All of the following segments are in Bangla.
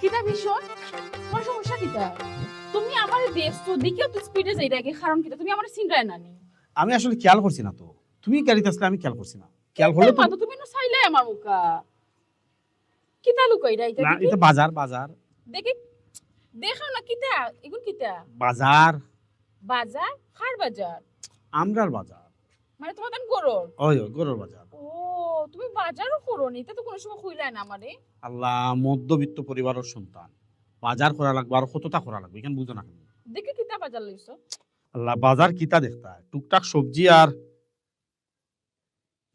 কিতা বিষয়? তোমার সমস্যা কিতা? তুমি আমারে দেখছো দেখিও তো স্পিডে যাই রাখে কারণ কিতা তুমি আমারে চিনরাই না নি। আমি আসলে খেয়াল করছি না তো, তুমি গাড়িতে আসলে আমি খেয়াল করছি না, খেয়াল করলে তো। মা তো তুমি না চাইলাই আমার মুখা। কিতা লুকাই রাইতা না, দেখি এটা বাজার বাজার দেখি দেখাও না কিতা এগুন কিতা? বাজার, বাজার? কার বাজার? আমরার বাজার। মানে তোমার দান গরর? ওই ওই গরুর বাজার। ও তুমি বাজারও করো নি তা তো কোনো সময় কইলাই না আমারে। আল্লাহ, মধ্যবিত্ত পরিবারের সন্তান, বাজার করা লাগবে আর কতটা করা লাগবে এখানে বুঝো না কেন? দেখি কিতা বাজার লইছো? আল্লাহ, বাজার কিতা দেখতা টুকটাক সবজি আর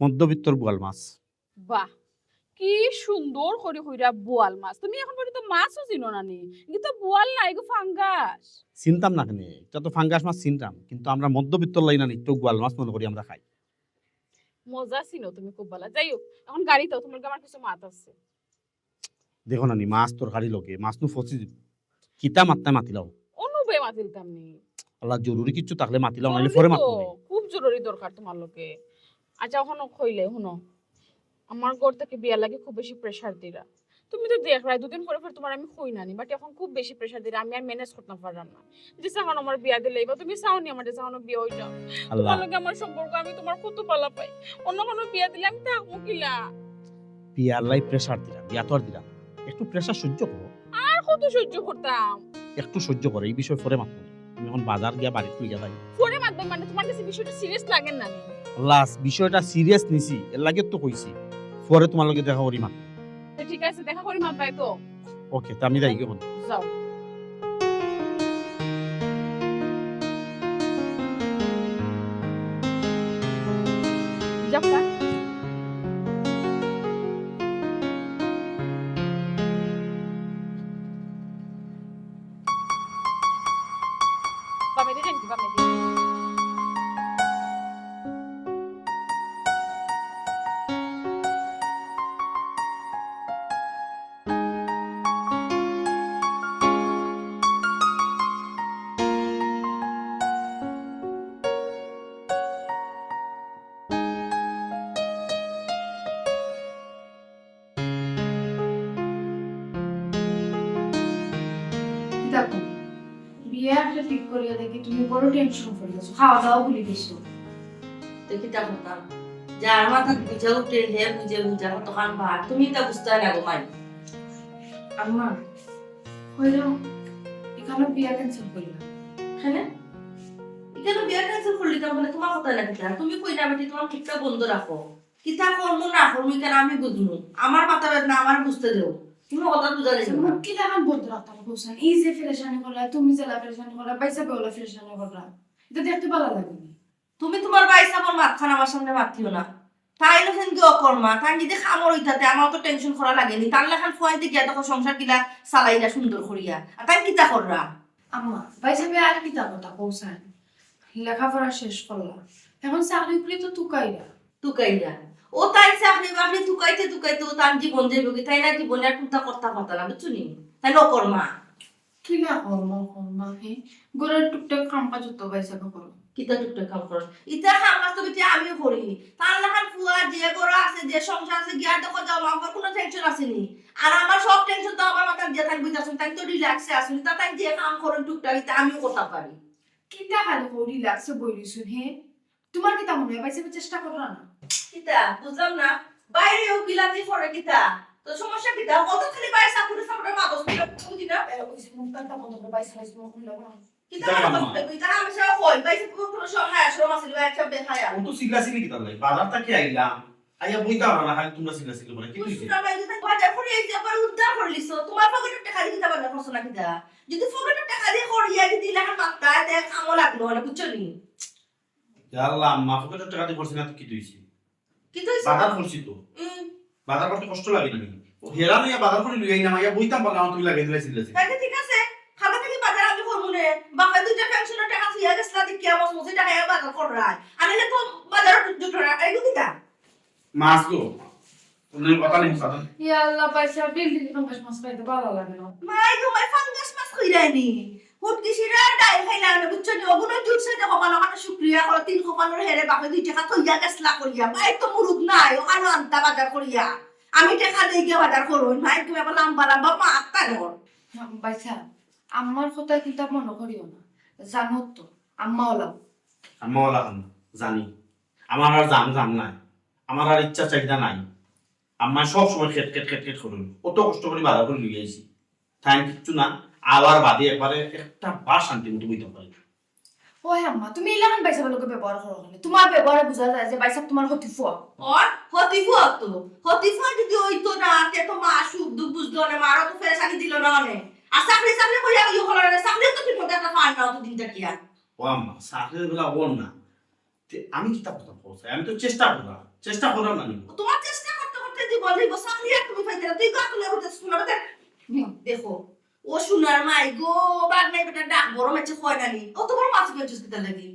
মধ্যবিত্তর বোয়াল মাছ। বাহ কি সুন্দর করে কইরা বোয়াল মাছ। তুমি এখন পর্যন্ত মাছও চিনো না নি। কিন্তু বোয়াল না এগো ফাঙ্গাস। চিনতাম না কেন, এটা তো ফাঙ্গাস মাছ চিনতাম, কিন্তু আমরা মধ্যবিত্তর লাইনা নিত্য গোয়াল মাছ মনে করি আমরা খাই। মজা চিনো তুমি খুব ভালো। যাই হোক এখন গাড়িতেও তোমার আমার কিছু মাত আছে। দেখো না নি মাছ তরকারি লগে মাছ নু ফসি দিব, কিতা মাত্তায় মাতিলাও। অনুবে মাতিলতাম নি। আল্লাহ, জরুরি কিছু থাকলে মাতিলাও, নাইলে জরুরি পরে তো, মাতবো। খুব জরুরি দরকার তোমার লোকে। আচ্ছা এখনো কইলে শুনো, আমার ঘর থেকে বিয়া লাগে খুব বেশি প্রেসার দিরা। তুমি তো দেখ রায় দুদিন পরে তোমার আমি কই নানি, বাট এখন খুব বেশি প্রেসার দিরা, আমি আর ম্যানেজ করতে পারলাম না। যে এখন আমার বিয়া দিলে এবার তুমি চাওনি আমার যে এখন বিয়া হইটা। আল্লাহ, তোমার লগে আমার সম্পর্ক আমি তোমার কত পালা পাই। অন্য কোনো বিয়া দিলে আমি থাকবো কিলা? বিয়ার লাই প্রেসার দিলাম, বিয়া তো আর দিলাম, একটু প্রেসার সহ্য করো। আর কত সহ্য করতাম? একটু সহ্য করো, এই বিষয় পরে মাতবো। তুমি এখন বাজার গিয়া বাড়ি তুই যাই। ফোনে মাধ্যমে মানে তোমার কাছে বিষয়টা সিরিয়াস লাগে না? আল্লাহ, বিষয়টা সিরিয়াস নিছি, এর লাগে তো কইছি পরে তোমার লগে দেখা করি মাত। তো ঠিক আছে দেখা করি মাত পাই তো। ওকে, তা আমি যাই কেমন। যাও। যাও বামে দিন কি বামে দিন। দেখো বিয়ে একটা ঠিক করিয়া দেখি তুমি বড় টেনশন করে গেছো, খাওয়া দাওয়া ভুলে গেছো। দেখি তা করতাম যার মাথা বুঝা উঠে হে বুঝে বুঝা কত খান ভাত তুমি তা বুঝতে না গো মাই। আম্মা কইলাম এখানে বিয়ে ক্যান্সেল করিলাম। হ্যাঁ এখানে বিয়া ক্যান্সেল করলি তো মানে তোমার কথা নাকি তা তুমি কই না বেটি তোমার ঠিকঠাক বন্ধ রাখো কিতা করব না করব কেন আমি বুঝবো আমার মাথা বেদনা আমার বুঝতে দেও তুমি কথা বুঝা দিছো না। মুখ কি লাগান বন্ধ রাখতাম বলছেন, এই যে ফেরেশানি করলা তুমি জেলা ফেরেশানি করলা বাইসা বেওলা ফেরেশানি করলা, এটা দেখতে ভালো লাগেনি। তুমি তোমার বাইস আমার মাথাখান আমার সামনে মারতিও না তাই লোকেন কি অকর্মা তাই যদি খামর হইতাতে আমার তো টেনশন করা লাগেনি তার লেখান ফোয়াইতে গিয়া তখন সংসার কিলা চালাইরা সুন্দর করিয়া আর তাই কিতা কররা। আম্মা বাইসা বে আর কিতা কথা কৌসান, লেখাপড়া শেষ করলা এখন চাকরি করি তো তুকাইরা। তুকাইরা ও তাই চাকরি বাকরি তুকাইতে তুকাইতে ও তার জীবন যাইব কি তাই না জীবনে আর কোনটা করতে পারতা না বুঝছো নি তাই নকর্মা কি না কর্মা হে গোড়ার টুকটাক কাম কাজ তো বাইসা করো। কিতা টুকটাক কাম করো ইতা কাম তো বেটি আমিও করি তার লেখান ফুয়া যে গড় আছে যে সংসার আছে গিয়া দেখো যাও আমার কোনো টেনশন আসেনি আর আমার সব টেনশন তো আমার মাথা দিয়ে তাই বুঝাছেন তাই তো রিল্যাক্সে আসুন তা তাই যে কাম করেন টুকটাক ইতা আমিও করতে পারি। কিতা খালি করি লাগছে বইলিছুন হে, তোমার কিতা মনে হয় বাইসা চেষ্টা করলা না? কিতা বুঝলাম না বাইরেও বিলাতি পড়ে কিতা তো সমস্যা কিতা কত খালি বাইরে চাকুরি সামনে মাগস বুঝি না ওইসে মুখটা বন্ধ করে বাইসা লাইছ মুখ খুললা না। কিতা মাগস কিতা আমি সব কই বাইরে কোনো সহায় শ্রম আছে একটা বেহায়া ও তো সিগলাসিলি কিতা লাই বাজার থেকে আইলাম, আইয়া বইতা না খালি তোমরা সিগলাসিলি বলে কি হইছে? বুঝছো ভাই যদি বাজার করে এই যে আবার উদ্ধার করে লিছো তোমার পকেটে টাকা দিয়ে কিতা বাজার করছ না কিতা যদি পকেটে টাকা দিয়ে করিয়া দিদি লেখান মাত্রা তে কামো লাগলো না বুঝছো নি। আল্লাহ, মা পকেটের টাকা দিয়ে করছি না তো কি হইছে? কি তো বাজার করছি তো, বাজার করতে কষ্ট লাগে না নি? ও হেরা নইয়া বাজার করে লইয়াই না মাইয়া বইতাম বললাম তুমি লাগাই দিলাই সিগলাসিলি। তাই ঠিক আছে খাবার থেকে বাজার আমি করবো না বাপে দুইটা পেনশনের টাকা থিয়া গেছলা দেখি আমার মুছে টাকা বাজার করায় আনিলে তো বাজার দুটো এগুলো কিতা মাছ গো তুমি কথা নেই কথা। ইয়া আল্লাহ বাইসা বিল্ডিং ফাঙ্গাস মাছ পাইতে ভালো লাগে না। মাই গো মাই ফাঙ্গাস মাছ কইরানি হুটকি সিরা ডাই খাইলা না বুঝছো নি ওগুলো জুটছে যে কপালো কাটা শুক্রিয়া করো তিন কপালোর হেরে বাপে দুই টাকা থইয়া গেছলা করিয়া মাই তো মুরুদ নাই ওখানে আনতা বাজার করিয়া আমি টাকা দিয়ে গিয়ে বাজার করবো ভাই তুমি আবার লাম্বা লাম্বা মাত্তা নর বাইসা আমার কথা কিন্তু মনে করিও না জানো তো আম্মা ওলাম আম্মা ওলা খান জানি আমার আর জান নাই আমার আর ইচ্ছা চাহিদা নাই আম্মা সব সময় খেট করুন কত কষ্ট করে বাজার করে লিয়ে আইছি টাইম কিচ্ছু না আবার বাদে একবারে একটা বার শান্তি মতো বইতে পারি ওই আম্মা তুমি ইলাকান বাইসা লোকে ব্যবহার করো না তোমার ব্যবহারে বোঝা যায় যে বাইসা তোমার হতি ফুয়া और হতিফা যদি হইতো না তে তো মা সুখ দুঃখ বুঝলো না মারও তো ফেরেশানি দিল না অনে আর চাকরি কইয়া ইয়ে হলো না চাকরি তো ঠিক মতো একটা ফান নাও তো দিনটা কি আর ও আম্মা চাকরির বেলা ওর না আমি কি তার কথা বলছি আমি তো চেষ্টা করলাম না তোমার চেষ্টা করতে করতে জীবন যাইব চাকরি আর তুমি পাইতে না তুই গা তুলে উঠে শোনাবে দেখো ও শোনার মাই গো বাদ নাই বেটা ডাক বড় মাছে কয় নানি কত বড় মাছ পেয়েছিস কিতা লাগি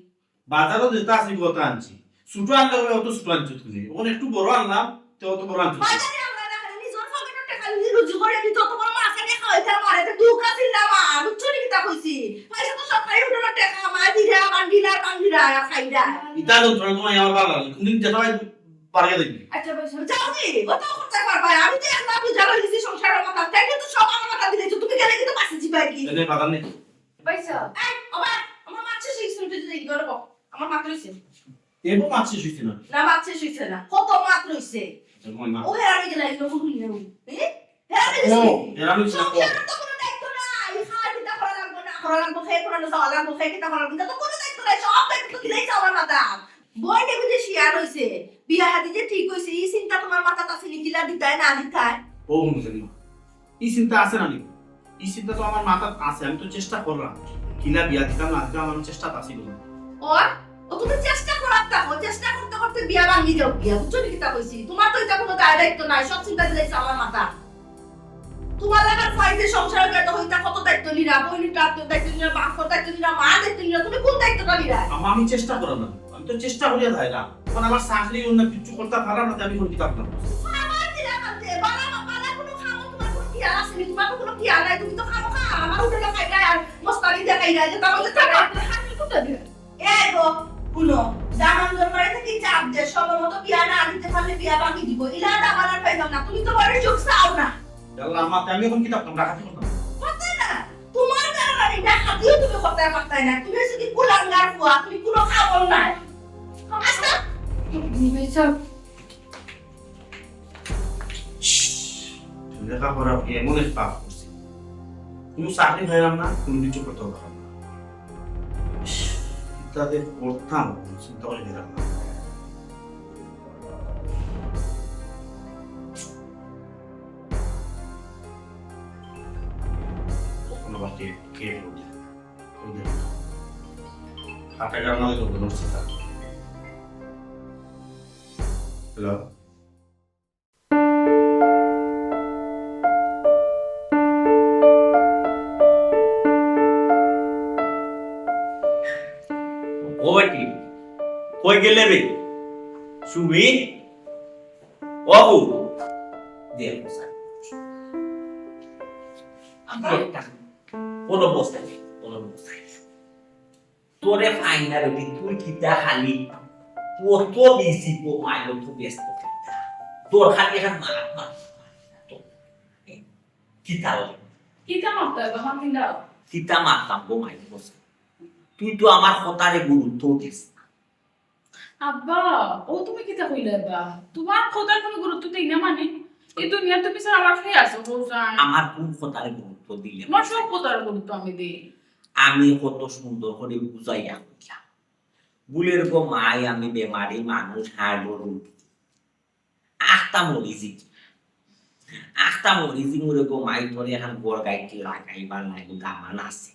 বাজারও যেটা আছে কথা আনছি ছোট আনলে হবে অত ছোট আনছি তুমি ওখানে একটু বড় আনলাম তো অত বড় আনছি বাজারে আমরা না খালি নিজের পকেটে টাকা নিয়ে রুজি করে নি তত বড় মাছ আনি খাইতে মারে তো দুঃখ আছিল না মা বুঝছো নি কিতা কইছি পয়সা তো সব খাই উঠলো টাকা মা দিরা বান্ডিরা আর খাইরা ইটা তো তোমার আমার ভালো লাগে কোনদিন যেটা হয় পারিয়ে দেখবি আচ্ছা বাইসা যাও নি অত খরচা করবা আমি তো একলা বুঝা লইছি সংসারের কথা তাই কিন্তু সব আমার মাথা দিলেছো তুমি গেলে কিন্তু পাশে জিবাই কি এনে বাজার নেই বাইসা এই বাবা আমার মাছ শেষ হইতে যাই গরব আমার মাছ রইছে এবো মাছ শেষ হইছে না না মাছ শেষ হইছে না কত মাছ রইছে মই মা ও হেরামি গেলা এগুলো ফুল নিও হেরামি ও গেছে এরা আমি না সংসারের তো কোনো দায়িত্ব নাই খাওয়া দিতে করা লাগবে না করা লাগবে খেয়ে করা যাওয়া লাগবে খেয়ে কিতা করা লাগবে তো কোনো দায়িত্ব নাই সব দায়িত্ব দিলেই আমার মাথা বই নেবে যে শিয়ার হইছে বিয়া হাতি যে ঠিক হইছে এই চিন্তা তোমার মাথা আছে নিকিলা দিতাই না দিতাই ও মুসলিম এই চিন্তা আছে না নি এই চিন্তা তো আমার মাথা আছে আমি তো চেষ্টা করলাম কিনা বিয়া দিতাম না দিতাম আমার চেষ্টা আছে বলে ওর ও তুমি চেষ্টা করার থাকো চেষ্টা করতে করতে বিয়া ভাঙি যাও বিয়া বুঝছো নি কিতা কইছি তোমার তো এটা কোনো দায়িত্ব নাই সব চিন্তা দিলেই আমার মাথা তোমার লাগার ফাইদে সংসারের বেটা হইতা কত দায়িত্ব নিরা বইনিটা দায়িত্ব নিরা বাপর দায়িত্ব নিরা মা দায়িত্ব নিরা তুমি কোন দায়িত্বটা নিরা আমি চেষ্টা করলাম না আমি তো চেষ্টা করিয়া যাইলাম এখন আমার চাকরি অন্য কিছু করতে পারলাম না আমি কোন কিতাব না আমার দিলা কাছে বালা বালা কোনো খামো তোমার কোনো কি আছে নি তোমার কোনো কি নাই তুমি তো খামো খা আমার উঠে খাইরা আর মস্তানি দেখাই যায় যে তাহলে টাকা হাতে কোথা দিয়ে এই গো শুনো দামান দরবারে থেকে চাপ যে সময় মতো বিয়া না দিতে পারলে বিয়া ভাঙি দিব ইলা দামানার পাইতাম না তুমি তো বড় চোখ চাও না আল্লাহ মা আমি এখন কিতাব না রাখাতে করতাম পারতে না তোমার কারণে এটা হাতিও তুমি কথা পারতাই না তুমি যদি কুলাঙ্গার ফুয়া তুমি কোনো খাবল নাই আচ্ছা বাইসা লেখাপড়া এমন এক পাপ করছি কোনো চাকরি পাইলাম না কোনো কিছু করতে পারলাম না তাদের করতাম চিন্তা করে দিলাম না কখনো বা কে বলি হাতে গান তো কোনো চিন্তা হ্যালো ও বেটি কই গেলে রে সুমি বাবু দিয়ে বসাই কোনো বস্তা নেই কোনো বস্তা তোরে ফাইনা রে তুই কিতা খালি কত বেশি কো মাইলো তো ব্যস্ত তোর খালি এখন মার কিতা কিতা মারতে হবে আমার কিনা কিতা মারতাম গো মাইলো বসে তুই তো আমার কথারে গুরুত্ব দিস না আব্বা ও তুমি কিতা কইলে বা তোমার খোদার কোনো গুরুত্ব দেই না মানে এই দুনিয়ার তো পিছনে আমার খেয়ে আছে বউজান আমার কোন কথারে গুরুত্ব দিলে তোমার সব খোদার গুরুত্ব আমি দেই আমি কত সুন্দর করে বুঝাইয়া কইলাম বুলের গো মাই আমি বেমারি মানুষ হাড় রুগী আখতা মরিজি মোরে গো মাই ধরে এখন গড় গাইতে লাগাইবার লাগু দামান আছে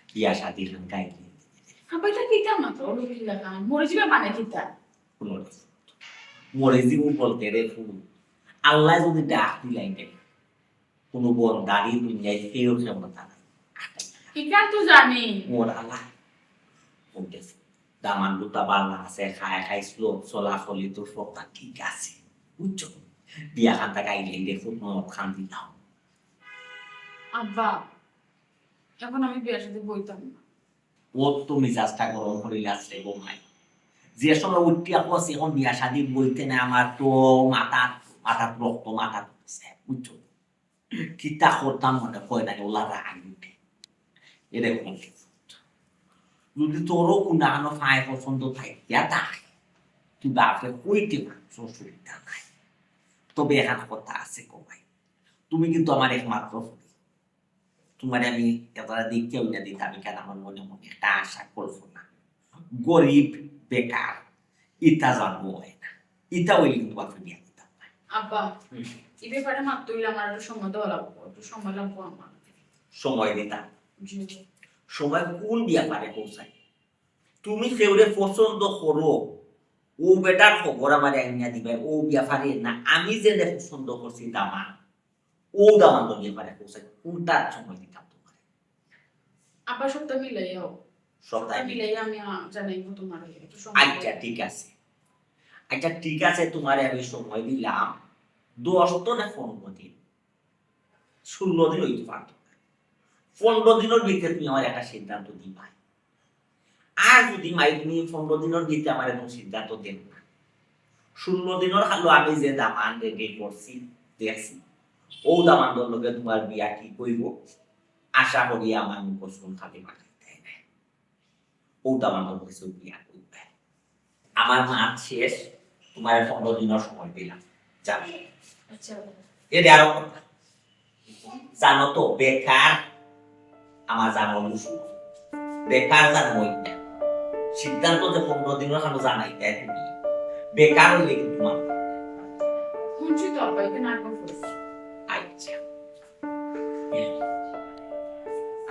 বিয়া শাদির হান গাইতে আব্বা এটা কিতা মাত্র লোক লাগান মরে যাবে মানে কিতা কোনো মরিজি বলতে রে ফুল আল্লাহ যদি ডাক দিলাই দে কোনো বন্দারি দুনিয়ায় ফেরো ক্ষমতা নাই ইকান তো জানি মোর আল্লাহ বলতেছে দামান দুটা বাল্লা আছে খাইছিল চলাচলি তো সবটা ঠিক আছে বুঝছো বিয়া খানটা গাইলে দেখুন মদ খান দিলাম আব্বা এখন আমি বিয়ের সাথে বইতাম না ও তো মিজাজটা গরম করিলে আসলে গো মাই যে সময় উঠিয়া পড়ছে এখন বিয়া শাদি বইতে না আমার তো মাথা মাথা রক্ত মাথা তুলছে বুঝছো কিতা করতাম মনে হয় না ওলা রাগ উঠে এরকম যদি তোরও কোনো ফায় পছন্দ থাকে তুই বাপরে কইতে পারছো সুবিধা নাই তবে এখানে কথা আছে কমাই তুমি কিন্তু আমার একমাত্র তোমার আমি এতটা দিকে উঠে দিতে আমি কেন আমার মনে মনে একটা আশা করবো না গরিব বেকার ইটা জানবো হয় না ইটা ওই কিন্তু বাপরে বিয়া দিতাম না আব্বা এই ব্যাপারে মাত্র আমার একটু সময় দেওয়া লাগবো একটু সময় লাগবো আমার সময় দিতাম জি সময় কোন বিয়া পারে পৌঁছায় তুমি সেউরে পছন্দ করো ও বেটার খবর আমার একনিয়া দিবে ও বিয়া পারে না আমি যে পছন্দ করছি দামান ও দামান তো বিয়া পারে পৌঁছায় কোনটার সময় দিতাম তোমার আব্বা সবটা মিলাই হোক সপ্তাহে মিলাই আমি জানাইবো তোমার একটু সময় আচ্ছা ঠিক আছে আচ্ছা ঠিক আছে তোমার আমি সময় দিলাম 10 তো না 15 দিন 16 দিন হইতে পারতো 15 দিনের ভিতরে তুমি আমার একটা সিদ্ধান্ত দিবা আর যদি মাই তুমি 15 দিনের ভিতরে আমার কোনো সিদ্ধান্ত দেন না 16 দিনের হালো আমি যে দামান রেডি করছি দেখছি ও দামানদের লগে তোমার বিয়া কি কইব আশা করি আমার মুখস্থ খালি মাটি দেয় না ও দামানদের কিছু বিয়া করবে আমার মাছ শেষ তোমার 15 দিনের সময় দিলাম জানো আচ্ছা এর আরো কথা জানো তো বেকার আমার জানো বেকার জানো সিদ্ধান্ত যে 15 দিনের হালো জানাই দেয় তুমি বেকার হইলে কিন্তু তোমার শুনছি তো আব্বা এখানে আর কোন ফোর্স আচ্ছা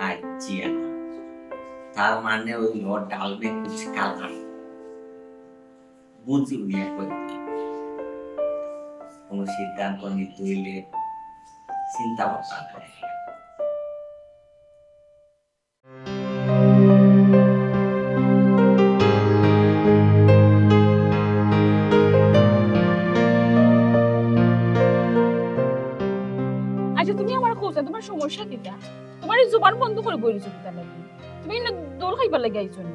আচ্ছা তার মানে ওই লর্ড ডালবে কুছ কালকা বুঝি উড়িয়া করতে কোনো সিদ্ধান্ত নিতে হইলে চিন্তা ভাবনা করে আচ্ছা তুমি আমার কোসা তোমার সমস্যা কিটা তোমার এই জবান বন্ধ করে বইরিছো কিটা লাগি তুমি না দোল খাইবার লাগি আইছো নি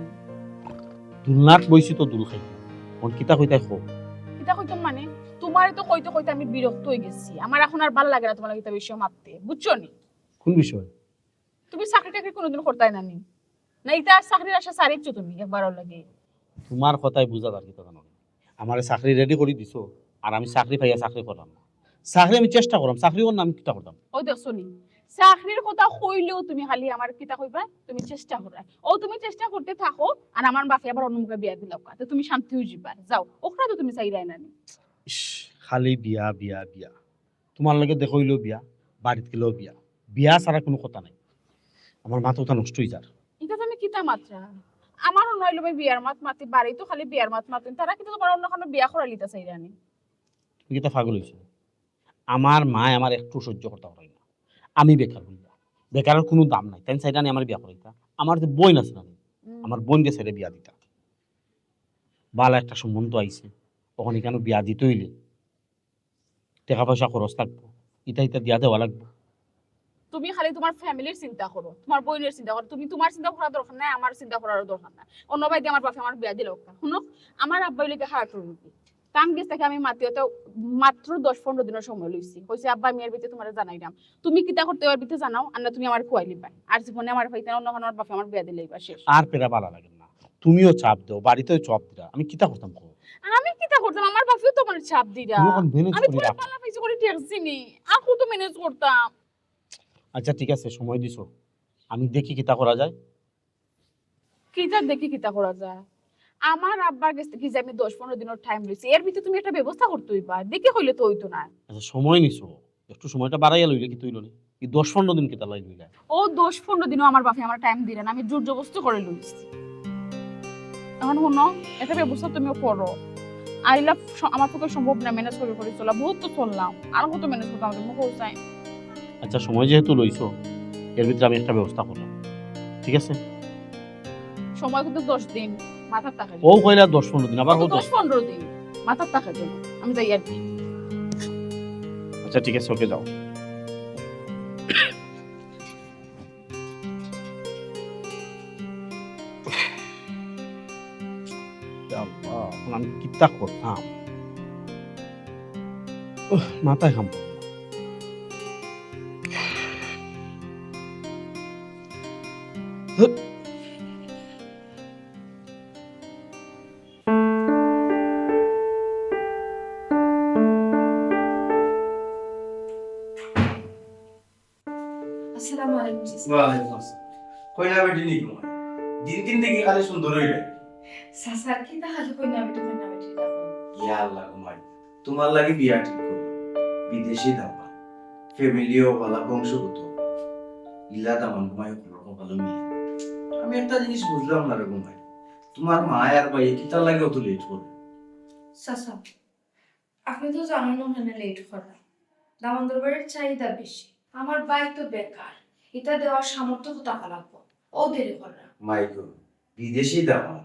দুলনাথ বইছি তো দুল খাই মন কিতা কইতাই খো কিটা কইতাম মানে তোমারে তো কইতে কইতে আমি বিরক্ত হই গেছি আমার এখন আর ভালো লাগে না তোমার কিতা বিষয় মাপতে বুঝছো নি কোন বিষয় তুমি চাকরি টাকরি কোনোদিন করতাই না নি না এটা চাকরির আশা সারিছো তুমি একবারও লাগে তোমার কথাই বুঝা আর কিতা জানো আমার চাকরি রেডি করে দিছো আর আমি চাকরি পাইয়া চাকরি করলাম না চাকরি আমি চেষ্টা করলাম চাকরি করলাম আমি কিতা করতাম ও দেখছো নি চাকরির কথা কইলেও তুমি খালি আমার কিতা কইবা তুমি চেষ্টা করা ও তুমি চেষ্টা করতে থাকো আর আমার বাপে আবার অন্য মুখে বিয়া দিলাও তো তুমি শান্তি হয়ে যাবা যাও ওখরা তো তুমি চাইরাই না নি ইস, খালি বিয়া বিয়া বিয়া তোমার লাগে দেখইলো বিয়া বাড়িত গেলেও বিয়া বিয়া ছাড়া কোনো কথা নাই আমার মাথাটা নষ্ট হয়ে যার এটা তুমি কিতা মাত্রা আমারও নইলো ভাই বিয়ার মাত মাতি বাড়ি তো খালি বিয়ার মাত মাতেন তারা কিন্তু তোমার অন্য কোনো বিয়া করা লিতা চাইরানি তুমি কিতা পাগল হয়েছো আমার মা আমার একটু সহ্য করতে পারে না আমি বেকার বলবা বেকারের কোনো দাম নাই তাই সাইডা নিয়ে আমার বিয়া করাইতা আমার যে বোন আছে না আমার বোন দিয়ে সাইডে বিয়া দিতা ভালো একটা সম্বন্ধ আইছে তখন এখানে বিয়া দিতে হইলে টাকা পয়সা খরচ থাকবো ইটা ইটা দিয়া দেওয়া লাগবো তুমি খালি তোমার ফ্যামিলির চিন্তা করো তোমার বোনের চিন্তা করো তুমি তোমার চিন্তা করার দরকার নাই আমার চিন্তা করার দরকার নাই অন্য ভাই দিয়ে আমার বাপে আমার বিয়া দিল শুনো আমার আব্বাই লিখে হারাট রুগী কাম গেছ থেকে আমি মাতিতে মাত্র 10-15 দিনের সময় লইছি কইছে আব্বা আমি এর ভিতরে তোমারে জানাইলাম তুমি কিতা করতে এর ভিতরে জানাও আর না তুমি আমার খুয়াই লিবা আর জীবনে আমার ভাইতে অন্য কোনো বাপে আমার বিয়া দিলেই বা শেষ আর পেরা ভালো লাগে না তুমিও চাপ দাও বাড়িতেও চাপ দিলা আমি কিতা করতাম কো আমি কিতা করতাম আমার বাপেও তো আমার চাপ দিরা তুমি এখন ম্যানেজ আমি করে পুরো রাখো পালা পাইছি করে ঠেকছি নি আকু তো ম্যানেজ করতাম আচ্ছা ঠিক আছে সময় দিছো আমি দেখি কিতা করা যায় কিতা দেখি কিতা করা যায় আমার আব্বার কাছ থেকে যে আমি 10-15 দিনের টাইম লইছি এর ভিতরে তুমি একটা ব্যবস্থা করতে হইবা দেখে হইলে তো হইতো না আচ্ছা সময় নিছো একটু সময়টা বাড়াইয়া লইলে কি তুইল নি এই 10-15 দিন কিতা লাই লইলা ও 10-15 দিনও আমার বাপে আমার টাইম দিলেন আমি জোর জবরদস্তি করে লইছি এখন শুনো একটা ব্যবস্থা তুমিও করো আইলা আমার পক্ষে সম্ভব না ম্যানেজ করে করে চলা বহুত তো চললাম আর কত ম্যানেজ করতাম তুমি কোথায় আচ্ছা সময় যেহেতু লইছো এর ভিতরে আমি একটা ব্যবস্থা করলাম ঠিক আছে সময় কিন্তু 10 দিন মাথার টাকা ও কইলা 10-15 দিন আবার হতো 10-15 দিন মাথার টাকা জন্য আমি যাই আর কি আচ্ছা ঠিক আছে ওকে যাও আল্লাহ, এখন আমি কিতা করতাম মাথায় খাম আসসালামু আলাইকুম চাচা। ওয়ালাইকুম আসসালাম কইনা বেটি নি তোমার দিন দিন দেখি খালি সুন্দর হইলে চাচা কি তা খালি কইনা বেটি দেখো। ইয়া আল্লাহ ঘুমাই তোমার লাগি বিয়া ঠিক করো বিদেশি দামা ফ্যামিলিও ভালো বংশগত ইলা দামান ঘুমাই কোনো ভালো মিলে আমি একটা জিনিস বুঝলাম না রে ঘুমাই তোমার মা আর ভাই কিতা লাগে অত লেট করে চাচা আপনি তো জানেন না ওখানে লেট করা দামোদর বাড়ির চাহিদা বেশি আমার বাইক তো বেকার এটা দেওয়ার সামর্থ্য তো টাকা লাগবো ও দেরি করা মাইকো বিদেশি দামান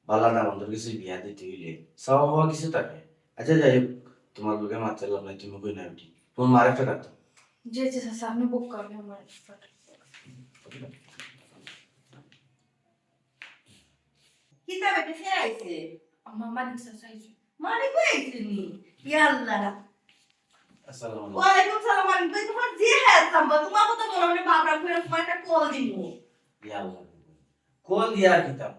বালা দামানদের কাছে বিয়া দিতে হইলে চাওয়া হওয়া কিছু থাকে আচ্ছা যাই হোক তোমার লোকে মাত্র লাভ নাই তুমি কই না বেটি তোমার মার একটা কাটো যে যে চাচা আপনি বুক করবে আমার কিতা বেটে ফের আইছে আমার মালিক চাচা আইছে। মালিক কই আইছে নি ইয়াল্লাহ আসসালামু আলাইকুম ওয়ালাইকুম সালাম মালিক ভাই তোমার যে হ্যাঁ তোমার মতো মনে মনে বাবরা ফের তোমার একটা কল দিমু ইয়া আল্লাহ কল দিয়া কিতাব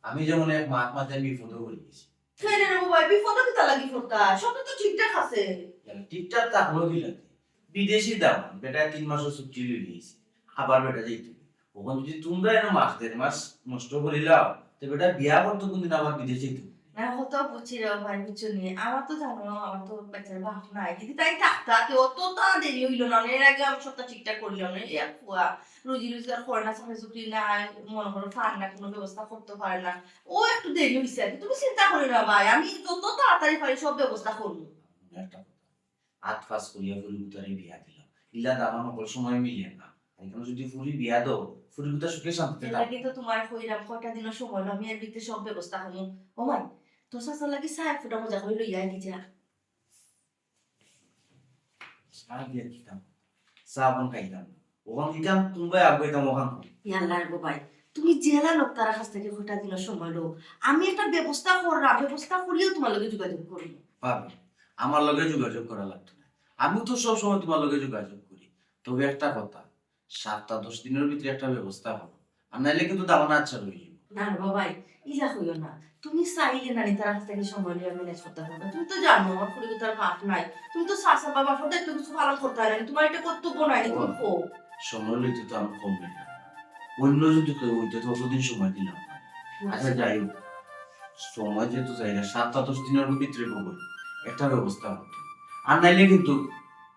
আমি যেমন এক মাঝে বিপদে পড়ে গেছি ফেরে রে ভাই বিপদ কিতা লাগি ফোরতা সব তো ঠিকঠাক আছে টিকটাক তাহলো দিলাতে বিদেশি দাম বেটা 3 মাসের ছুটি লিয়েছি আবার বেটা যাইতে ওখান যদি তোমরা এর মাস দেড় মাস নষ্ট করিলাও তো বেটা বিয়া করতে কোনদিন আবার বিদেশে যেত না কত বুঝছি রে ভাই বুঝছো নি আমার তো জানো আমার তো বেচার বাপ নাই যদি তাই থাকতা তো অত তা দেরি হইল না এর আগে আমি সবটা ঠিকঠাক করলাম না এক ফুয়া রুজি রোজগার করে না চাকরি চুকরি না মনে করো ফান না কোনো ব্যবস্থা করতে পারে না ও একটু দেরি হয়েছে আর কি। তুমি চিন্তা করি না ভাই আমি যত তাড়াতাড়ি পারি সব ব্যবস্থা করবো একটা কথা আট পাস করিয়া ফুরি উতারে বিয়া দিলাম ইলা দামা সকল সময় মিলিয়ে না এখানে যদি ফুরি বিয়া দাও ফুরি উতার সুখে শান্তিতে এটা থাকো কিন্তু তোমার কইরাম কয়টা দিনের সময় হলো, আমি এর ভিতরে সব ব্যবস্থা করবো ও ভাই তো সাসা লাগি সাহেব ফুটা মজা করে লইয়া গিয়া সারা দিয়ে দিতাম সাবন খাইতাম ওখান দিতাম তুমি আগাইতাম ওখান ইয়াল্লাহ গো ভাই তুমি জেলা লোক তার কাছ থেকে কয়টা দিনের সময় লো আমি একটা ব্যবস্থা করলাম ব্যবস্থা করিও তোমার লগে যোগাযোগ করি পাবে আমার লগে যোগাযোগ করা লাগতো না আমি তো সব সময় তোমার লগে যোগাযোগ করি তবে একটা কথা 7-10 দিনের ভিতরে একটা ব্যবস্থা হবে আর নাইলে কিন্তু দামনা আচ্ছা রইল না গো ভাই ইলা হইও না তুমি চাইলে না তার কাছ থেকে সময় নিয়ে ম্যানেজ করতে হবে তুমি তো জানো আমার পরিবারের বাপ নাই তুমি তো শাশা বাবা সাথে একটু কিছু পালন করতে হয় না তোমার এটা কর্তব্য নাই তুমি কো সময় লইতে তো আমি কম দিলাম অন্য যদি কেউ হইতে তো অতদিন সময় দিলাম না। আচ্ছা যাই হোক সময় যেহেতু চাই না 7-10 দিনের ভিতরে পাবো একটা ব্যবস্থা হতো আর নাইলে কিন্তু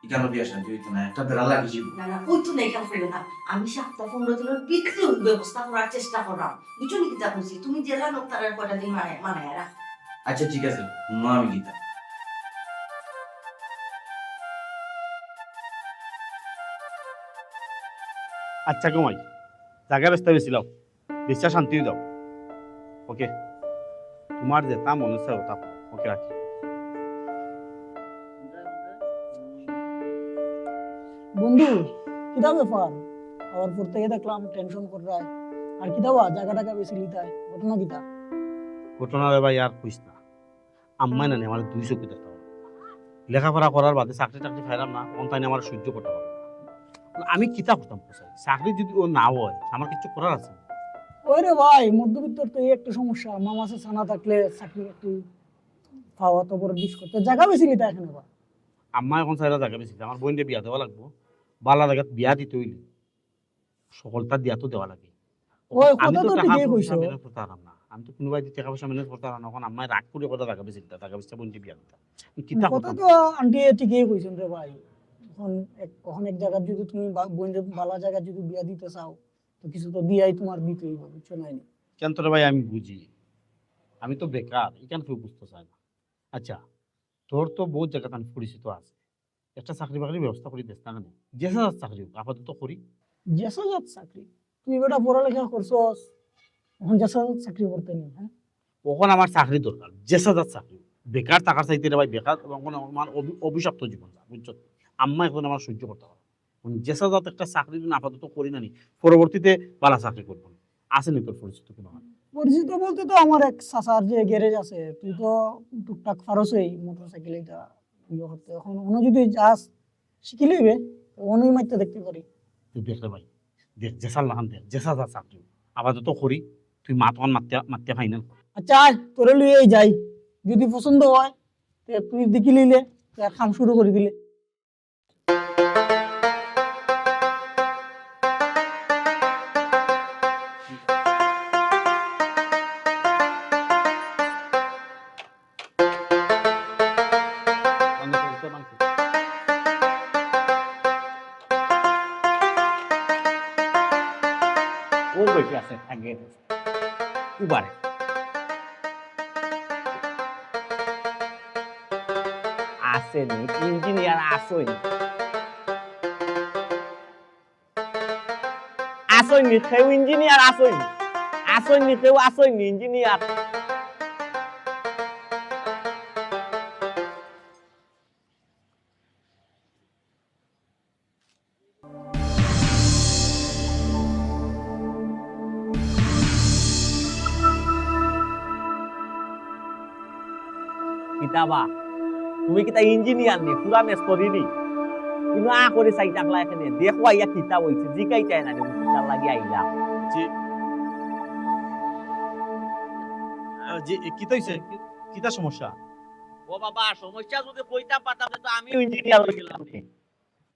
এখানে বিয়া শান্তি হইতো না একটা বেড়া লাগে জীবন না না ওই তো নেই কাজ না আমি 7-15 দিনের ভিতরে ব্যবস্থা করার চেষ্টা করলাম বুঝছো নি কিতা বলছি তুমি জেলা লোক তার কয়টা দিন মানে রাখো আচ্ছা ঠিক আছে না আমি গীতা আচ্ছা ঘুমাই জায়গা ব্যস্ত বেছিলাম বিশ্বাস শান্তি দাও ওকে তোমার যেটা মনে হচ্ছে ওটা ওকে রাখি বন্ধু কিতা ব্যাপার আবার পর থেকে দেখলাম টেনশন কর রায় আর কিতা বা জায়গা টাকা বেশি লিতায় ঘটনা কিতা ঘটনা রে ভাই আর কইস না আম্মাই না আমার 200 কোটি টাকা লেখাপড়া করার বাদে চাকরি টাকরি ফাইলাম না অন্তাইনে আমার সহ্য করতে পারবো না। আমি কিতা করতাম কোথায় চাকরি যদি ও না হয় আমার কিছু করার আছে ওই রে ভাই মধ্যবিত্তর তো এই একটা সমস্যা মামাসে ছানা থাকলে চাকরি একটু পাওয়া তো বড় ডিস করতে জায়গা বেশি লিতায় এখানে বা আম্মা এখন চাইরা জায়গা বেশি আমার বোনকে বিয়া দেওয়া লাগবো বালা জায়গাত বিয়া দিতে হইলে সকলটা দিয়া তো দেওয়া লাগে ওই আমি কথা তো তো টাকা ঠিকই পয়সা কইছো ম্যানেজ করতে পারলাম না আমি তো কোনোবাই দিয়ে টাকা পয়সা ম্যানেজ করতে পারলাম না এখন আম্মাই রাগ করে কথা টাকা বেশি দিতা টাকা পয়সা বোনকে বিয়া দিতা কিতা কথা করতাম তো আন্টি ঠিকই কইছেন রে ভাই কখন এক জায়গা যদি তুমি বোনের বালা জায়গা যদি বিয়া দিতে চাও তো কিছু তো দিয়াই তোমার দিতে হইব বুঝছো না কেন তোরে ভাই আমি বুঝি আমি তো বেকার এখানে কেউ বুঝতে চায় না আচ্ছা তোর তো বহুত জায়গাতে আমি পরিচিত আছে একটা চাকরি বাকরির ব্যবস্থা করি দেশ না কেন যে চাকরি হোক আপাতত করি জেসা যাত চাকরি তুই বেটা পড়ালেখা করছস এখন জেসা যাত চাকরি করতে নেই হ্যাঁ কখন আমার চাকরি দরকার যে সাজার চাকরি বেকার টাকার চাইতে রে ভাই বেকার এবং আমার অভিশপ্ত জীবন যা বুঝছো আম্মা এখন আমার সহ্য করতে পারে যে সাজাত একটা চাকরি যদি আপাতত করি না নি পরবর্তীতে বালা চাকরি করবো না আসেনি তোর পরিচিত কোনো পরিচিত বলতে তো আমার এক চাচার যে গ্যারেজ আছে তুই তো টুকটাক ফারসই মোটরসাইকেল এটা ইয়ে করতে এখন অন্য যদি যাস শিখি লইবে অন্যই মাইতে দেখতে পারি। তুই দেখ রে ভাই, দেখ জেসার লাহান দেখ, জেসা যা চাকরি আপাতত করি, তুই মাতন মাত্তে ফাইনাল। আচ্ছা আয় তোরে লইয়াই যাই, যদি পছন্দ হয় তে তুই দেখি লইলে কাম শুরু করে দিলে। ও বেশি আছে আগে উবারে আসেনি ইঞ্জিনিয়ার আসেনি আসেনি কেউ ইঞ্জিনিয়ার আসেনি আসেনি কেউ আসেনি ইঞ্জিনিয়ার কিতাবা তুমি কিতা ইঞ্জিনিয়ার নি পুরা মেস্তরি নি কিন্তু আ করে চাই টাকলা এখানে দেখো আইয়া কিতাব হইছে জিকাই চাই না তুমি কিতাব লাগি আইলা যে যে কিতা হইছে, কিতা সমস্যা? ও বাবা সমস্যা যদি কইতা পাতাম তো আমি ইঞ্জিনিয়ার হই গেলাম নি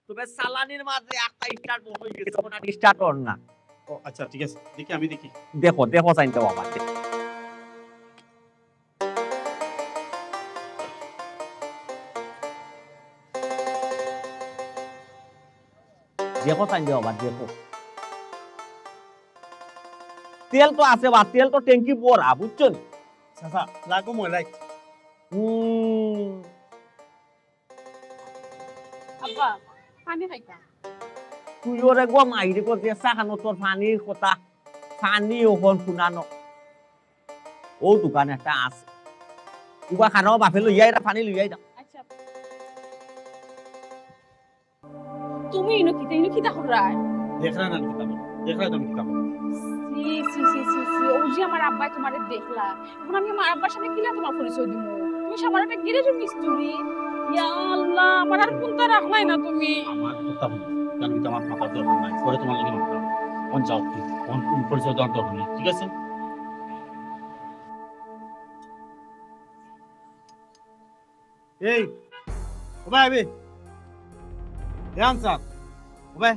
তুমি সালানির মাঝে একটা স্টার্ট হই গেছে কোন স্টার্ট কর না ও আচ্ছা ঠিক আছে, দেখি আমি দেখি। দেখো দেখো চাইতে বাবা দেখো চাইতে বাবা দেখো তেল তো আছে বা তেল তো ট্যাঙ্কি ভরা বুঝছো নি? চাচা লাগো ময়লাই। আব্বা পানি খাইতা? তুই ওরে গো মাইরে করতে চাখানো তোর পানির কথা পানি ওখন শুনানো ও দোকান একটা আছে উবা খানো বাপে লইয়াই পানি লইয়াই দাও আচ্ছা তুমি ইনো কিতা করায়? দেখরা না কিতা বল, দেখরা তুমি কিতা বল। সি সি সি সি সি ও যে আমার আব্বাই তোমারে দেখলা, এখন আমি আমার আব্বার সামনে কিলা তোমার পরিচয় দিব? তুমি সামার একটা গ্যারেজের মিস্ত্রি, ইয়া আল্লাহ আমার আর কোনটা রাখলাই না তুমি। আমার কথা বল, কারণ এটা আমার মাথার দরকার নাই, পরে তোমার লাগে মাথা অন যাও, অন পরিচয় দেওয়ার দরকার নেই, ঠিক আছে? এই ও ভাই আবে ধ্যান স্যার, ও ভাই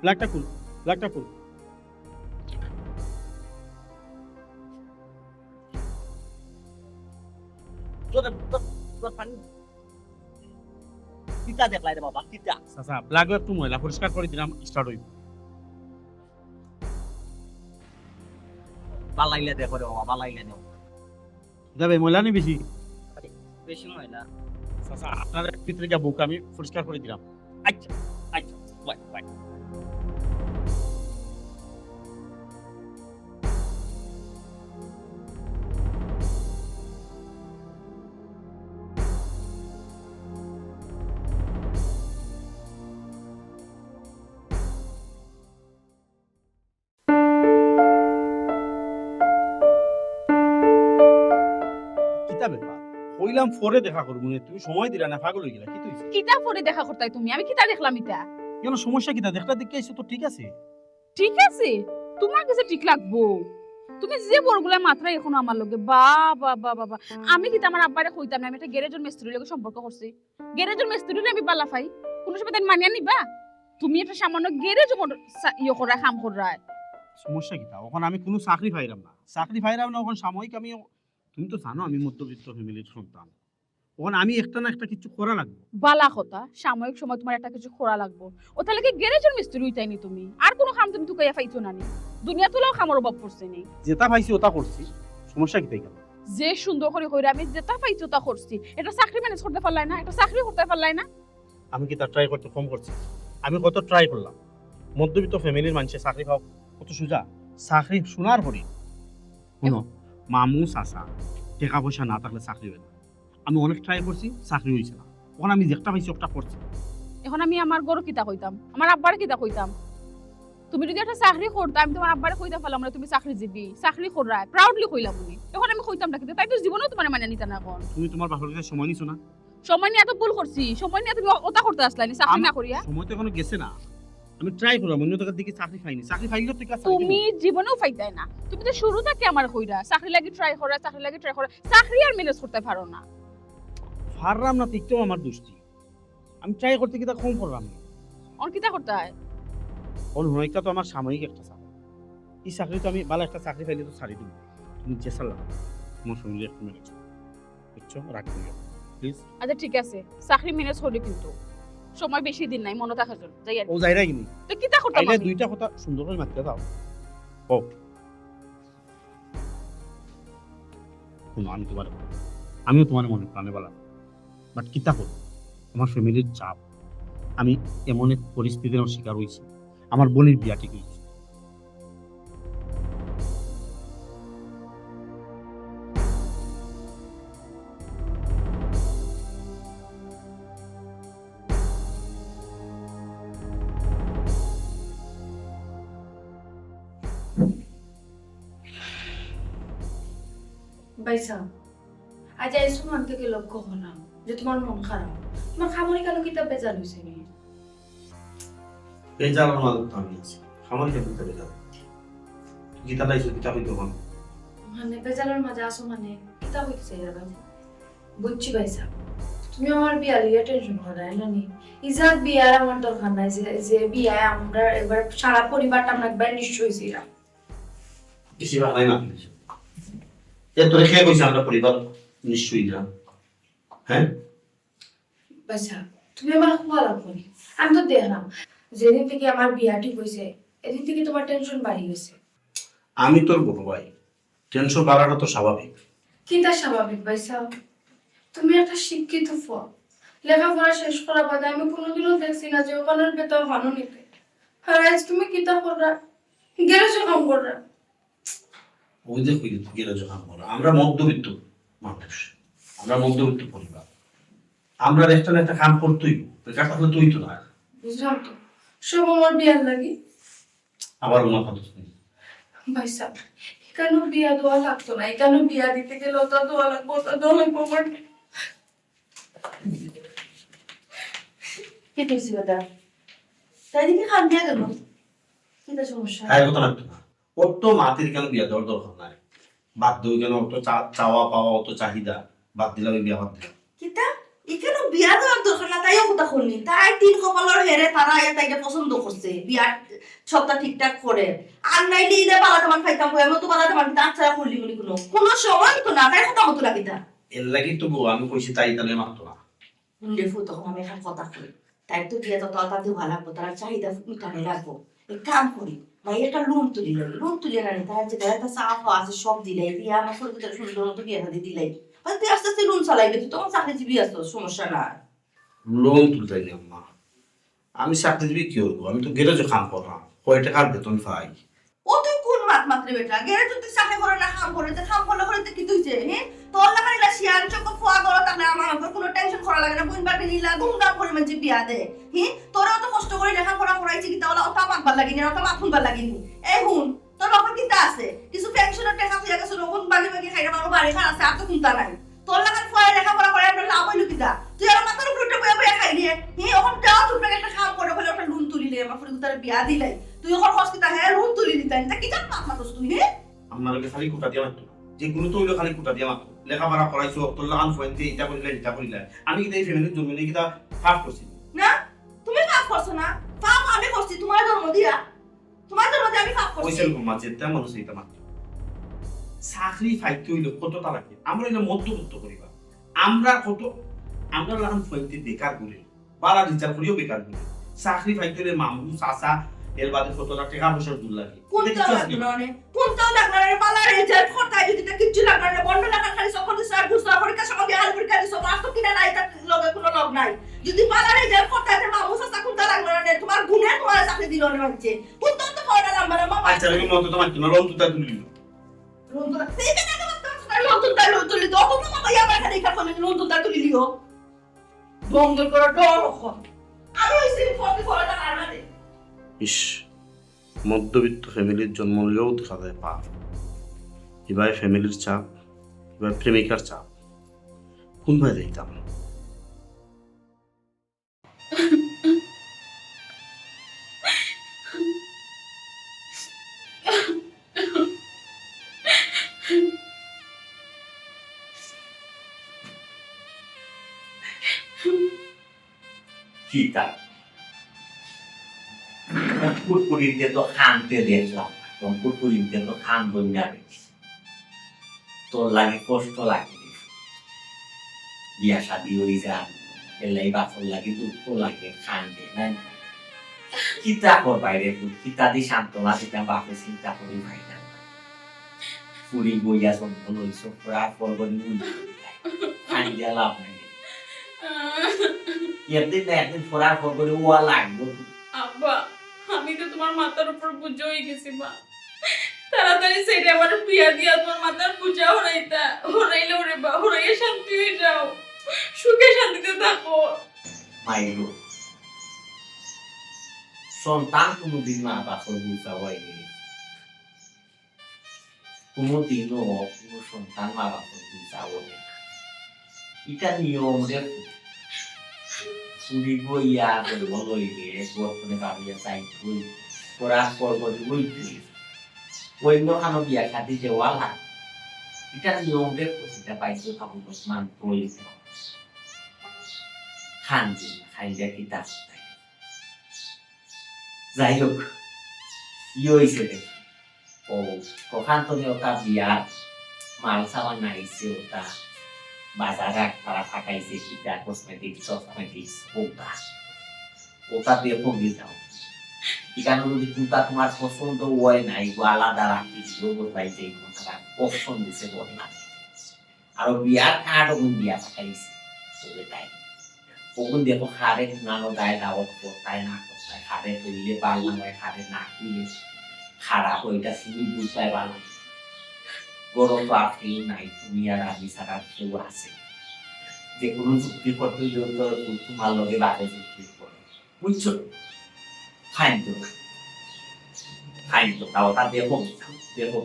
ব্ল্যাকটা খুল, ব্ল্যাকটা খুল। তোর পানি কিতা দেখলাই রে বাবা কিতা আচ্ছা ব্ল্যাকও একটু ময়লা পরিষ্কার করে দিলাম, স্টার্ট হইব। বালাইলে দেখো রে বাবা বালাইলে নেও যাবে ময়লা নেই বেশি। বেশি নয় না আচ্ছা আপনার ভিতরে গিয়ে বুক আমি পরিষ্কার করে দিলাম। আচ্ছা আচ্ছা বাই বাই কিতা ব্যাপার কইলাম পরে দেখা করবো না, তুমি সময় দিলা না, পাগল হয়ে গেলা। কি তুই কিতা পরে দেখা করতাই তুমি? আমি কিতা দেখলাম এটা? কেন সমস্যা কিতা? দেখটা দেখে আইছো তো ঠিক আছে। ঠিক আছে তোমার কাছে ঠিক লাগবো? তুমি যে বড়গুলা মাত্রা এখন আমার লগে বাবা বাবা বাবা, আমি কিতা আমার আব্বারে কইতাম না আমি একটা গ্যারেজের মিস্ত্রির লগে সম্পর্ক করছি? গ্যারেজের মিস্ত্রিরে আমি বালা পাই, কোন সময় তাই মানিয়া নিবা? তুমি একটা সামান্য গ্যারেজ ইয়ে করা কাম করা। সমস্যা কিতা? ওখানে আমি কোনো চাকরি পাইলাম না, চাকরি পাইলাম না, ওখানে সাময়িক আমি, তুমি তো জানো আমি মধ্যবিত্ত ফ্যামিলির সন্তান, ওখানে আমি একটা না একটা কিছু করা লাগবে। বালা কথা সাময়িক সময় তোমার একটা কিছু করা লাগবো, ও তাহলে কি গ্যারেজের মিস্ত্রি হইতাইনি তুমি? আর কোনো কাম তুমি টুকাইয়া পাইছো না নি? দুনিয়া তোলাও খামার অভাব পড়ছে নি। যেটা পাইছি ওটা করছি, সমস্যা কিতাই গেল? যে সুন্দর করে কইরা আমি যেটা পাইছো তা করছি, এটা চাকরি ম্যানেজ করতে পারলাই না? এটা চাকরি করতে পারলাই না? আমি কি তা ট্রাই করতে কম করছি? আমি কত ট্রাই করলাম, মধ্যবিত্ত ফ্যামিলির মানুষের চাকরি পাও কত সোজা, চাকরি শোনার পরে শুনো মামু চাচা টাকা পয়সা না থাকলে চাকরি হয় না। আমি অনেক ট্রাই করছি, চাকরি হয়েছে না, ওখানে আমি যেটা পাইছি ওটা করছি। এখন আমি আমার গরু কিতা কইতাম, আমার আব্বার কিতা কইতাম? তুমি যদি একটা চাকরি করতে আমি তোমার আব্বারে কইতা ফেলাম না তুমি চাকরিজীবী, চাকরি করায় প্রাউডলি কইলাম উনি, এখন আমি কইতাম না, কিন্তু তাই তো জীবনেও তোমার মানে নিতা না। এখন তুমি তোমার বাপের কাছে সময় নিছো না, সময় নিয়ে এত ভুল করছি, সময় নিয়ে তুমি ওটা করতে আসলানি চাকরি না করিয়া। সময় তো এখনো গেছে না, আমি ট্রাই করলাম অন্য জায়গার দিকে চাকরি পাইনি, চাকরি পাইলে তো তুমি জীবনেও ফাইতাই না, তুমি তো শুরু থেকে আমার কইরা চাকরি লাগি ট্রাই করা, চাকরি লাগি ট্রাই করা, চাকরি আর ম্যানেজ করতে পারো না। পারলাম না, ঠিকটাও আমার দোষটি, আমি ট্রাই করতে গিয়ে কম করলাম না। অন কিতা করতে হয়? অনহয়টা তো আমার সাময়িক একটা চাকরি, এই চাকরি তো আমি ভালো একটা চাকরি পাইলে তো ছাড়ি দিব। তুমি চেষ্টা লাগা আমার ফ্যামিলি একটু ম্যানেজ বুঝছো, রাখবো প্লিজ। আচ্ছা ঠিক আছে, চাকরি ম্যানেজ করলে কিন্তু সময় বেশি দিন নাই, মনে থাকার জন্য যাই আর ও যাই রাখিনি তো কিতা করতে আইলে পারবি? দুইটা কথা সুন্দর করে মাত্রা দাও। ও শুনো, আমিও তোমার মনে প্রাণে বলা, বাট কিতা করো, আমার ফ্যামিলির চাপ, আমি এমন এক পরিস্থিতির শিকার হয়েছি, আমার বোনের বিয়া ঠিক হয়েছে। বাইসা আজ এই সমান থেকে লক্ষ্য হলাম যে তোমার মন খারাপ, তোমার খামরি কেন কিতাব বেজাল হয়েছে নি? বেজার আমার আমি আছি, আমার কেন বেজার গীতা লাইছো, গীতা হইতো না মানে বেজালের মাঝে আসো মানে কিতাব হইতেছে এর বাজে। বুঝছি বাইসা, তুমি আমার বিয়া লিয়ে টেনশন করাই না নি। ইজাত বিয়ার আমার দরকার নাই, যে যে বিয়ায় আমরা এবার সারা পরিবারটা আমরা একবার নিশ্চয়ই ছিলাম। বেশি ভালাই না এত রেখে কইছে আমরা পরিবার নিশ্চয়ই না। হ্যাঁ বাইসা তুমি আমার খুব আলাপ করি, আমি তো দেখলাম যেদিন থেকে আমার বিয়া ঠিক হয়েছে এদিন থেকে তোমার টেনশন বাড়ি গেছে। আমি তোর বড় ভাই, টেনশন বাড়াটা তো স্বাভাবিক। কি তা স্বাভাবিক বাইসা? তুমি একটা শিক্ষিত ফল, লেখাপড়া শেষ করা বাদে আমি কোনোদিনও দেখছি না যে ওখানের বেতন ভালো নিতে। আর আজ তুমি কিতা কররা, গ্যারেজে কাম কররা। ওই যে কই গেলে যখন বলো আমরা মধ্যবিত্ত মানুষ, আমরা মধ্যবিত্ত পরিবার, আমরা একটা না একটা কাম করতেই, বেকার থাকলে তুই তো না। বুঝলাম তো, সব আমার বিয়ার লাগি। আবার ওনার কথা শুনি বাইসা কেন বিয়া দেওয়া লাগতো না, কেন বিয়া দিতে গেলে ওটা দেওয়া লাগবো, ওটা দেওয়া লাগবো আমার। কি কইছি বেটা? তাই দিকে খান দিয়া গেল, কিটা সমস্যা? খায়ের কথা লাগতো না, ওর তো মাতির কেন বিয়া দেওয়ার দরকার নাই, বাদ দিও কেন, অত চাওয়া পাওয়া অত চাহিদা, বাদ দিলাম বিয়া বাদ দিলাম। কিটা এখানে বিয়া দেওয়ার দরকার না, তাইও কথা শুননি। তাই তিন কপালের হেরে তারা তাইটা পছন্দ করছে, বিয়ার সবটা ঠিকঠাক করে। আর নাইলে ইলে বালা তোমার খাইতাম কই, আমি তো বালা তোমার কিন্তু আচ্ছা করলি মনি কোনো সময় তো না, তাই কথা মতো লাগিতা। এর লাগি তো গো আমি কইছি তাই তাহলে মারতো না। শুনলে ফু তখন আমি এখন কথা কই, তাই তো বিয়া তো তাতে ভালো লাগবো, তারা চাহিদা মিটানে লাগবো। এক কাম করি ভাই, একটা লোন তুলি লাগবে, লোন তুলি না তার যে একটা চাপ আছে সব দিলাই দিয়া আমার শরীর ভিতরে সুন্দর মতো বিয়া দিয়ে দিলাই। তুই আস্তে আস্তে লোন চালাইবে, তুই তখন চাকরিজীবী আসতো, সমস্যা না। লোন তুলতাই না আম্মা, আমি চাকরিজীবী কি করবো, আমি তো গ্যারেজে কাম করলাম, কয় টাকার বেতন পাই। ও তুই কোন মাত মাত্রে বেটা, গেরে তুই চাকরি করে না কাম করে, তো কাম করলে করে কি তুইছে? হ্যাঁ তোর লাগাই না শিয়ান চোখ ফোয়া করো, তাহলে আমার উপর কোনো টেনশন করা লাগে না। বোন বাড়ি নিলা ধুমধাম করে মানে বিয়া দে। হ্যাঁ তোরাও তো কষ্ট করে লেখাপড়া করাইছি, কি তাহলে ওটা মাখবার লাগিনি, ওটা মাখুনবার লাগিনি। এই হুন তোর বাবার কিতা আছে, কিছু পেনশনের টাকা তুই গেছো, হুন বাগি বাগি খাইরা মানুষ বাড়ি খান আছে, আর তো চিন্তা নাই। তোর লাগান ফোয়া লেখাপড়া করে আমরা লাভ হইলো কিতা? তুই আর মাথার উপর উঠে বয়ে বয়ে খাই দিয়ে। হ্যাঁ ওখান যাও তুমি একটা কাম করে ফেলে, ওটা লোন তুলিলে আমার ফলে তার বিয়া দিলাই, তুই ওখান হসপিটাল হ্যাঁ লোন তুলি দিতেন, তা কি জান মাথা মাতস তুই? হ্যাঁ আমার খালি কুটা দিয়া মারতো না, যে কোনো তো হইলো খালি কুটা দিয়া মারতো, লেখাপড়া করাইছো তোর লাগান ফোনতে এটা করিলে এটা করিলে, আমি কিন্তু এই ফ্যামিলির জন্য কিটা ফার্স্ট করছি না তুমি পাপ করছো না, পাপ আমি করছি তোমার জন্ম দিয়া, তোমার জন্ম দিয়ে আমি পাপ করছি। ওই সেরকম মাঝে তেমন মানুষ এটা মারতো। চাকরি ফাইতে হইলো কতটা লাগে, আমরা হইলো মধ্যবিত্ত পরিবার, আমরা কত আমরা লাগান ফোনতে বেকার করি, বারা রিচার্জ করিও বেকার করি, চাকরি ফাইতে হইলে মামু চাচা এর বাদে কতটা টাকা পয়সার দূর লাগে। কোনটাও লাগলো না রে, কোনটাও লাগলো না রে, পালা রেজাল্ট করতাই যদি তা কিচ্ছু লাগলো না, বন্ধ লাগা খালি সকল দিছে আর বুঝতে পরীক্ষা সঙ্গে হাল পরীক্ষা দিছো, বাস্তব কিনা নাই তার লগে কোনো লগ নাই। যদি পালা রেজাল্ট করতাই তে মামু চাচা কোনটা লাগলো না রে, তোমার গুণে তোমার চাকরি দিল না হচ্ছে, কোনটা তো পড়া নাম্বার মামা। আচ্ছা আমি মত তোমার কি লোন তুতা তুলি লোন তো সেই কেন তোমার লোন তুলি তো তো মামা ইয়াবার খালি কা ফলে লোন তো তুলি লিও বন্ধ করে ডর হল। আমি ওই সিম ফর্টি ফলটা কারণে দে ইস, মধ্যবিত্ত ফ্যামিলির জন্ম নিলেও দেখা যায় পাপ, এবার ফ্যামিলির চাপ, এবার প্রেমিকার চাপ, কোন ভাই যাইতাম কিতা কুরকুরিতে তো খানতে দেখলাম তখন কুরকুরিতে তো খান বন্যা তোর লাগে কষ্ট লাগে বিয়া শাদি হয়ে যান এলাই বাপর লাগে দুঃখ লাগে খানতে না কিতা কর বাইরে কিতা দি সান্ত্বনা দিতাম বাপে চিন্তা করি ভাই না ফুরি বইয়া সম্পন্ন হইছ পুরা ফলবনি খান দিয়া লাভ নাই একদিন ফোরার ফলবনি ওয়া লাগবো আব্বা আমি তো তোমার মাথার উপর বুঝে হয়ে গেছি মা তাড়াতাড়ি সেটা আমার বিয়া দিয়া তোমার মাথার পূজা হরাইলে ওরে বা হরাইয়া শান্তি হয়ে যাও সুখে শান্তিতে থাকো মাইলো সন্তান কোনোদিন মা বাপর বুঝা হয়নি কোনোদিনও কোনো সন্তান মা বাপর বুঝা হয় না এটা নিয়ম রে ফুরিব ইয়া বলব লইলে গোপনে ভাবিয়া চাই তুই পড়া করব তুই অন্য খানো বিয়া খাতি যে ওয়ালা এটা নিয়ম রে এটা পাইছো খাবো মান বলি খানজি খাইলে কিতা যাই হোক হয়েছে রে ও কখন তুমি ওটা বিয়ার মাল সামান নাইছে ওটা বাজারে তারা ফাটাইছে কিটা কসমেটিক্স ওটা দিয়ে পঙ্গি যাও এখানে যদি জুতা তোমার পছন্দ হয় নাই আলাদা রাখিস পাইছে কথাটা অপশন দিছে বলে না আরো বিয়ার কার্ডও বিয়া ফাটাইছে তাই ওগুন দেখো খারে নানো গায়ে দাওয়াত করতায় না করতায় খারে তৈলে পারল হয় খারে না কিলে খারাপ ওইটা তুমি বুঝতে পারো গরম তো আর কেউ নাই তুমি আর আমি ছাড়া কেউ আছে যে কোনো যুক্তি করতে তোমার লগে বাদে যুক্তি করে বুঝছো ফাইন তো তাও তা দেখো দেখো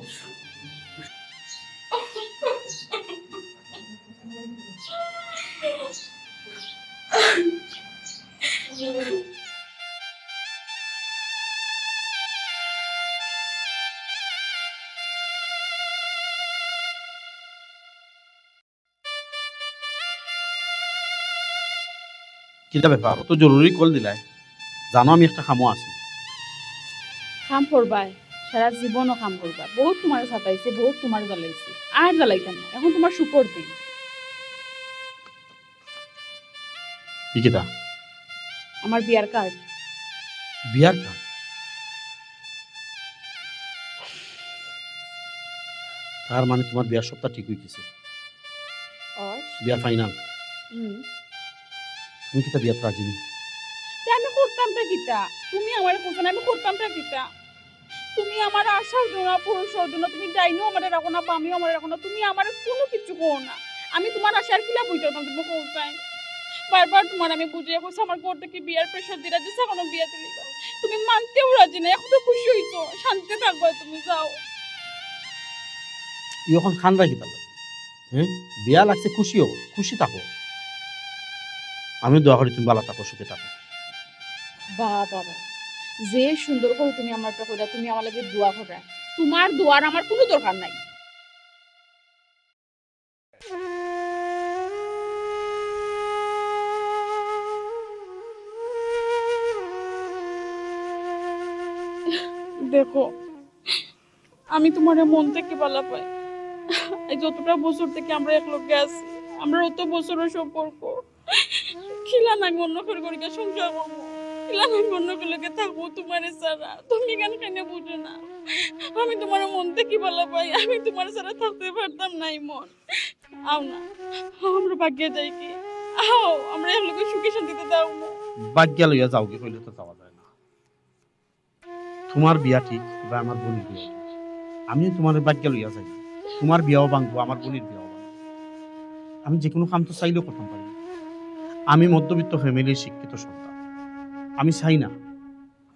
কিটা ব্যাপার তো জরুরি কল দিলাই জানো আমি একটা খামো আছি কাম করবাই সারা জীবনও কাম করবা বহুত তোমার সাতাইছে বহুত তোমার জ্বালাইছে আর জ্বালাইতাম না এখন তোমার শুকর দিন কি কিটা আমার বিয়ার কার্ড বিয়ার কার্ড তার মানে তোমার বিয়ার সপ্তাহ ঠিক হয়ে গেছে বিয়া ফাইনাল তুমি কিটা বিয়াত রাজি নি আমি করতামটা কিটা তুমি আমার কোন আমি করতামটা কিটা তুমি আমার আশাও দিও না পুরুষও দিও না তুমি ডাইনিও আমার রাখো না বামিও আমার রাখো না তুমি আমার কোনো কিছু কো না আমি তোমার আশার কিলা বইতে না তুমি কোথায় বারবার তোমার আমি বুঝিয়ে কইছি আমার ঘর থেকে বিয়ার প্রেশার দিরা যে কোনো বিয়া দিলি তুমি মানতেও রাজি না এখন তো খুশি হইছো শান্তিতে থাকবে তুমি যাও এখন খান রাখি তাহলে হ্যাঁ বিয়া লাগছে খুশি থাকো আমি দোয়া করি তুমি ভালো থাকো সুখে থাকো বাবা যে সুন্দর করে তুমি আমারটা কইরা তুমি আমার লাগি দোয়া করা তোমার দোয়ার আমার কোনো দরকার নাই দেখো আমি তোমার মন থেকে ভালো পাই এই যতটা বছর থেকে আমরা একলগে আছি আমরা অত বছরের সম্পর্ক খিলা না অন্য করে করে সংসার করবো খিলা না অন্য করে থাকবো তোমার ছাড়া তুমি কেন কেন বুঝো না আমি তোমার মন থেকে ভালো পাই আমি তোমার ছাড়া থাকতে পারতাম নাই মন আও না আমরা ভাগ্যে যাই কি আও আমরা একলগে সুখে শান্তিতে দাও ভাগ্য লইয়া যাও কি কইলে তো যাওয়া যায় না তোমার বিয়া ঠিক বা আমার বোনের বিয়া আমি তোমার ভাগ্য লইয়া যাই তোমার বিয়াও ভাঙবো আমার বোনের বিয়াও ভাঙবো আমি যে কোনো কাম তো চাইলেও করতাম পারি আমি মধ্যবিত্ত ফ্যামিলির শিক্ষিত সন্তান আমি চাই না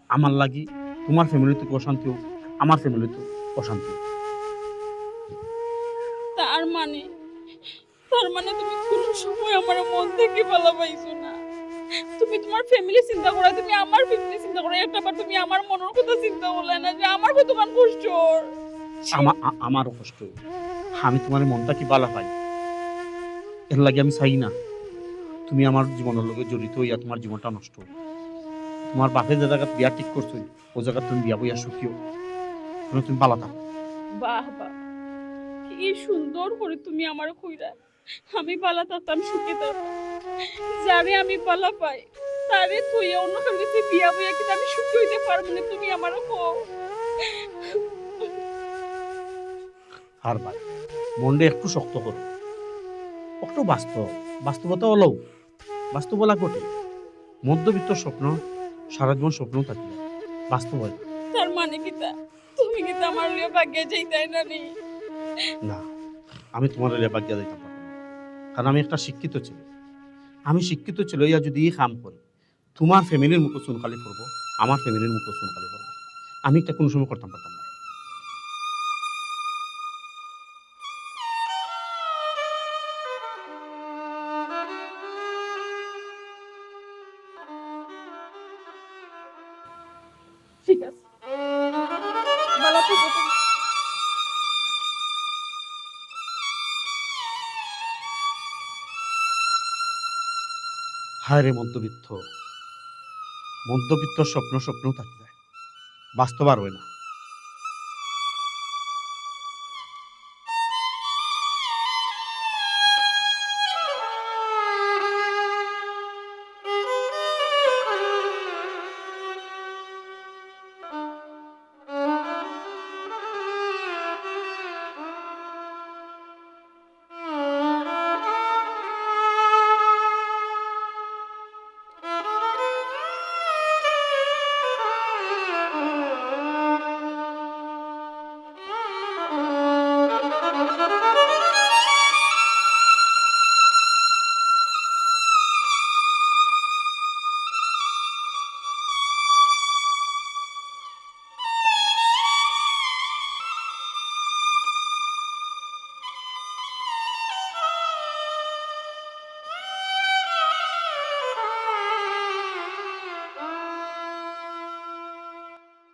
আমার লাগি তোমার ফ্যামিলিতে অশান্তি হোক আমার ফ্যামিলিতে অশান্তি হোক তার মানে তুমি কোন সময় আমার মন থেকে ভালো পাইছো না তুমি তোমার ফ্যামিলি চিন্তা করো তুমি আমার ফ্যামিলি চিন্তা করো একটাবার তুমি আমার মনের কথা চিন্তা করলে না যে আমার কতখান কষ্ট আমারও কষ্ট আমি তোমার মনটা কি ভালো পাই এর লাগে আমি চাই না তুমি আমার জীবনের লগে জড়িত হইয়া তোমার জীবনটা নষ্ট হইল। তোমার বাপের যে জায়গা বিয়া ঠিক করছো ও জায়গা তুমি বিয়া বইয়া সুখীও তুমি পালা থাকো। বাহ বাহ, কি সুন্দর করে তুমি আমার কইরা। আমি পালা থাকতাম, সুখে থাকতাম। যারে আমি পালা পাই তারে তুই অন্য কারো কাছে বিয়া বইয়া কিন্তু আমি সুখী হইতে পারবো না, তুমি আমারও কও। আর ভাই মনটা একটু শক্ত করো, একটু বাস্তবতা হলেও বাস্তব বলা কঠিন। মধ্যবিত্ত স্বপ্ন সারা জীবন স্বপ্ন থাকে, বাস্তব হয় না। তার মানে কি তা তুমি কি তা আমার লিয়ে ভাগ্যে যাইতাই না নি? না, আমি তোমার লেবাগিয়া দিতাম পারতাম না। কারণ আমি একটা শিক্ষিত ছেলে। আমি শিক্ষিত ছেলে ইয়া যদি এই কাম করে তোমার ফ্যামিলির মুখে চুনকালি পড়বো, আমার ফ্যামিলির মুখে চুনকালি পড়বো। আমি এটা কোনো সময় করতাম পারতাম না। ঠিক আছে, ভালো থেকো তুমি। হায় রে মধ্যবিত্ত, মধ্যবিত্ত স্বপ্ন স্বপ্নও থাকি যায়, বাস্তব আর হয় না।